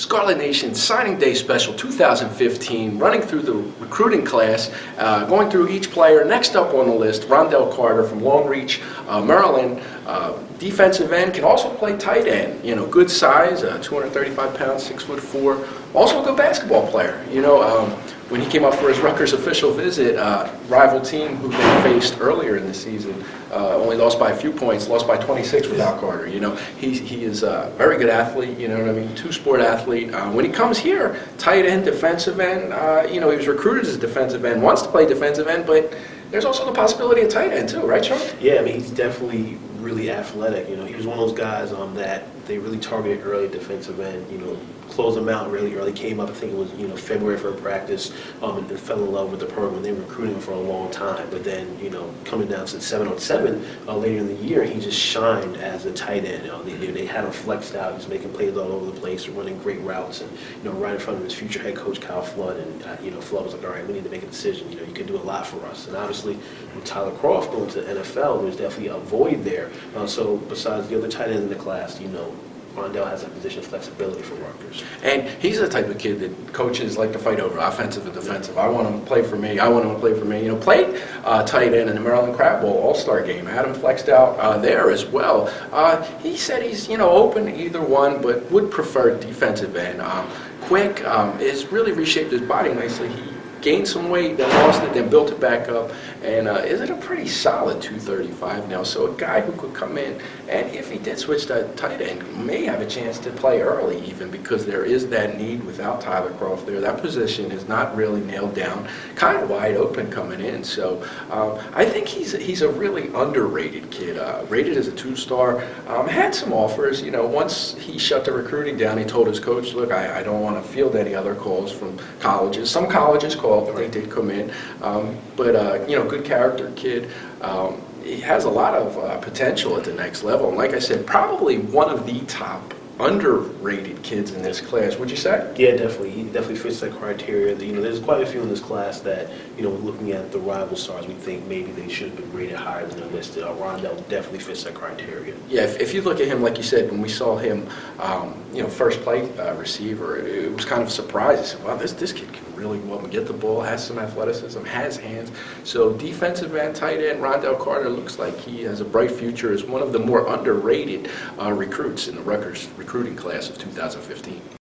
Scarlet Nation Signing Day Special 2015, running through the recruiting class, going through each player. Next up on the list, Rondell Carter from Long Reach, Maryland. Defensive end, can also play tight end. You know, good size, 235 pounds, 6'4". Also a good basketball player. You know, when he came up for his Rutgers official visit, rival team who they faced earlier in the season only lost by a few points, lost by 26 without Carter. You know, he is a very good athlete. You know what I mean? Two-sport athlete. When he comes here, tight end, defensive end. You know, he was recruited as a defensive end, wants to play defensive end, but there's also the possibility of tight end too, right, Sean? Yeah, I mean, he's definitely really athletic. You know, he was one of those guys that they really targeted early defensive end. You know, closed him out really early. Came up, I think it was February for a practice, and fell in love with the program. They were recruiting him for a long time, but then coming down to 7-on-7 later in the year, he just shined as a tight end. They had him flexed out. He was making plays all over the place, running great routes, and right in front of his future head coach Kyle Flood. And Flood was like, all right, we need to make a decision. You can do a lot for us. And obviously, with Tyler Croft going to the NFL, there's definitely a void there. So besides the other tight ends in the class, Rondell has that position flexibility for Rutgers. And he's the type of kid that coaches like to fight over, offensive and defensive. I want him to play for me. I want him to play for me. Played tight end in the Maryland Crab Bowl All-Star game. Had him flexed out there as well. He said he's open to either one, but would prefer defensive end. Quick, has really reshaped his body nicely. He gained some weight, then lost it, then built it back up, and is at a pretty solid 235 now. So a guy who could come in, and if he did switch to tight end, may have a chance to play early even, because there is that need without Tyler Croft there. That position is not really nailed down, kind of wide open coming in. So I think he's a really underrated kid, rated as a 2-star. Had some offers. Once he shut the recruiting down, he told his coach, look, I don't want to field any other calls from colleges. Some colleges called, but they did come in. But good character kid. He has a lot of potential at the next level. And like I said, probably one of the top underrated kids in this class. Would you say? Yeah, definitely. He definitely fits that criteria. There's quite a few in this class that, looking at the rival stars, we think maybe they should have been rated higher than they're listed. Rondell definitely fits that criteria. Yeah, if you look at him, like you said, when we saw him, first play receiver, it was kind of a surprise. I said, wow, this kid can really go up and get the ball, has some athleticism, has hands. So defensive end, tight end, Rondell Carter looks like he has a bright future as one of the more underrated recruits in the Rutgers recruiting class of 2015.